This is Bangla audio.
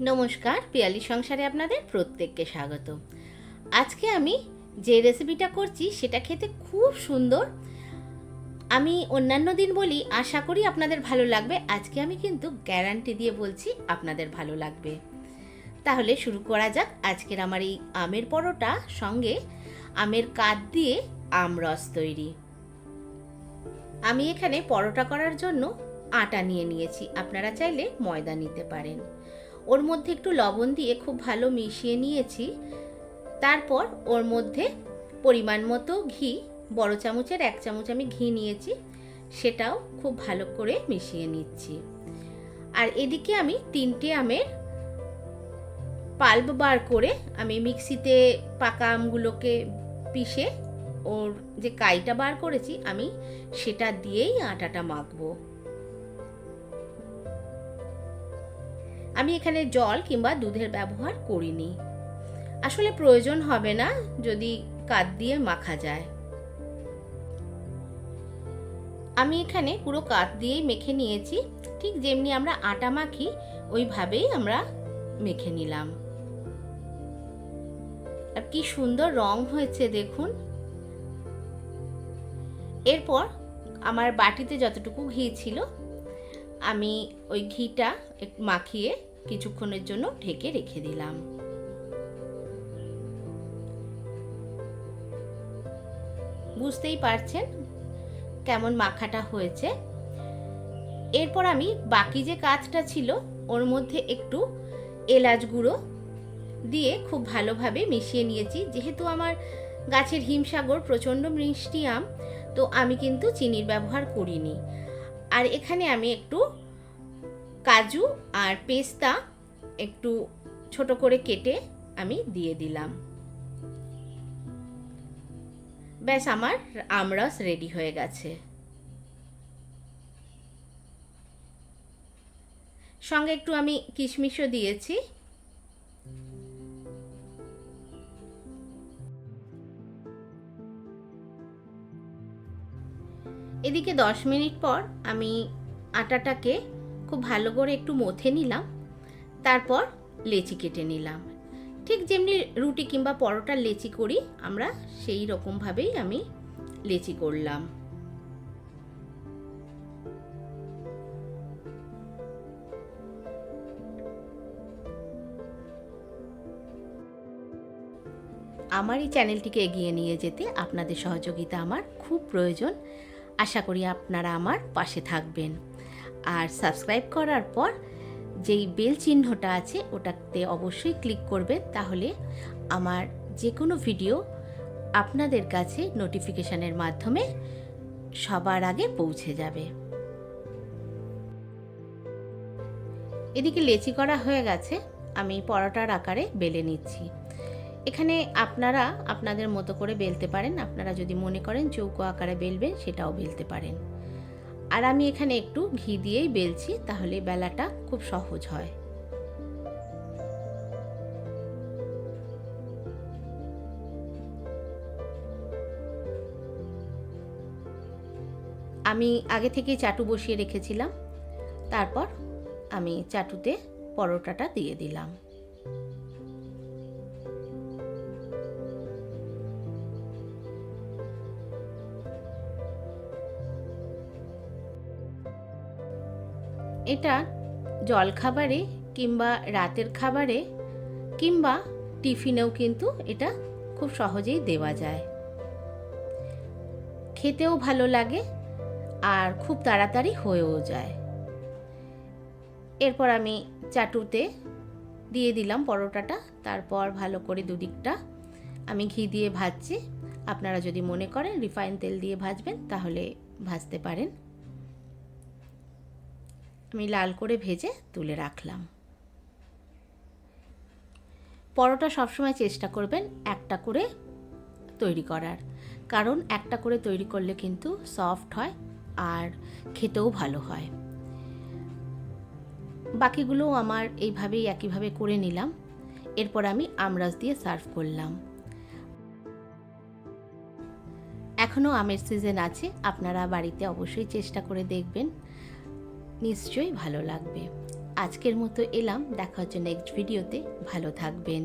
নমস্কার, পিয়ালি সংসারে আপনাদের প্রত্যেককে স্বাগত। আজকে আমি যে রেসিপিটা করছি সেটা খেতে খুব সুন্দর। আমি অন্যান্য দিন বলি আশা করি আপনাদের ভালো লাগবে, আজকে আমি কিন্তু গ্যারান্টি দিয়ে বলছি আপনাদের ভালো লাগবে। তাহলে শুরু করা যাক আজকের আমার এই আমের পরোটা, সঙ্গে আমের কাঠ দিয়ে আমরস তৈরি। আমি এখানে পরোটা করার জন্য আটা নিয়ে নিয়েছি, আপনারা চাইলে ময়দা নিতে পারেন। ওর মধ্যে একটু লবণ দিয়ে খুব ভালো মিশিয়ে নিয়েছি। তারপর ওর মধ্যে পরিমাণ মতো ঘি, বড় চামচের 1 চামচ আমি ঘি নিয়েছি, সেটাও খুব ভালো করে মিশিয়ে নিচ্ছি। আর এদিকে আমি 3টে আমের পাল্প বার করে আমি মিক্সিতে পাকা আমগুলোকে পিষে ওর যে কাইটা বার করেছি আমি সেটা দিয়েই আটাটা মাখবো। আমি এখানে জল কিংবা দুধের ব্যবহার করিনি, আসলে প্রয়োজন হবে না যদি কাঠ দিয়ে মাখা যায়। আমি এখানে পুরো কাঠ দিয়েই মেখে নিয়েছি, ঠিক যেমনি আমরা আটা মাখি ওইভাবেই আমরা মেখে নিলাম। আর কি সুন্দর রং হয়েছে দেখুন। এরপর আমার বাটিতে যতটুকু ঘি ছিল আমি ওই ঘিটা একটু মাখিয়ে কিছুক্ষণের জন্য ঢেকে রেখে দিলাম। বুঝতেই পারছেন কেমন মাখাটা হয়েছে। এরপর আমি বাকি যে কাঠটা ছিল ওর মধ্যে একটু এলাচ গুঁড়ো দিয়ে খুব ভালোভাবে মিশিয়ে নিয়েছি। যেহেতু আমার গাছের হিমসাগর প্রচণ্ড মিষ্টি আম, তো আমি কিন্তু চিনির ব্যবহার করিনি। আর এখানে আমি একটু কাজু আর পেস্তা একটু ছোট করে কেটে আমি দিয়ে দিলাম। ব্যাস, আমার আমরস রেডি হয়ে গেছে। সঙ্গে একটু আমি কিশমিশও দিয়েছি। এদিকে 10 মিনিট পর আমি আটাটাকে খুব ভালো করে একটু মথে নিলাম। তারপর লেচি কেটে নিলাম, ঠিক যেমনি রুটি কিংবা পরোটার লেচি করি আমরা সেই রকমভাবেই আমি লেচি করলাম। আমার এই চ্যানেলটিকে এগিয়ে নিয়ে যেতে আপনাদের সহযোগিতা আমার খুব প্রয়োজন। আশা করি আপনারা আমার পাশে থাকবেন। আর সাবস্ক্রাইব করার পর যেই বেল চিহ্নটা আছে ওটাতে অবশ্যই ক্লিক করবেন, তাহলে আমার যে কোনো ভিডিও আপনাদের কাছে নোটিফিকেশনের মাধ্যমে সবার আগে পৌঁছে যাবে। এদিকে লেচি করা হয়ে গেছে, আমি পরোটার আকারে বেলে নিচ্ছি। এখানে আপনারা আপনাদের মতো করে বেলতে পারেন, আপনারা যদি মনে করেন চৌকো আকারে বেলবেন সেটাও বেলতে পারেন। আর আমি এখানে একটু ঘি দিয়েই বেলছি, তাহলে বেলাটা খুব সহজ হয়। আমি আগে থেকেই চাটু বসিয়ে রেখেছিলাম, তারপর আমি চাটুতে পরোটাটা দিয়ে দিলাম। এটা জলখাবারে কিংবা রাতের খাবারে কিংবা টিফিনেও কিন্তু এটা খুব সহজেই দেওয়া যায়। খেতেও ভালো লাগে আর খুব তাড়াতাড়ি হয়েও যায়। এরপর আমি চাটুতে দিয়ে দিলাম পরোটাটা, তারপর ভালো করে দুদিকটা আমি ঘি দিয়ে ভাজছি। আপনারা যদি মনে করেন রিফাইন তেল দিয়ে ভাজবেন তাহলে ভাজতে পারেন। আমি লাল করে ভেজে তুলে রাখলাম। পরোটা সবসময় চেষ্টা করবেন একটা করে তৈরি করার, কারণ একটা করে তৈরি করলে কিন্তু সফট হয় আর খেতেও ভালো হয়। বাকিগুলোও আমার এইভাবেই একইভাবে করে নিলাম। এরপর আমি আমরস দিয়ে সার্ভ করলাম। এখনও আমের সিজন আছে, আপনারা বাড়িতে অবশ্যই চেষ্টা করে দেখবেন, নিশ্চয়ই ভালো লাগবে। আজকের মতো এলাম, দেখা হচ্ছে নেক্সট ভিডিওতে। ভালো থাকবেন।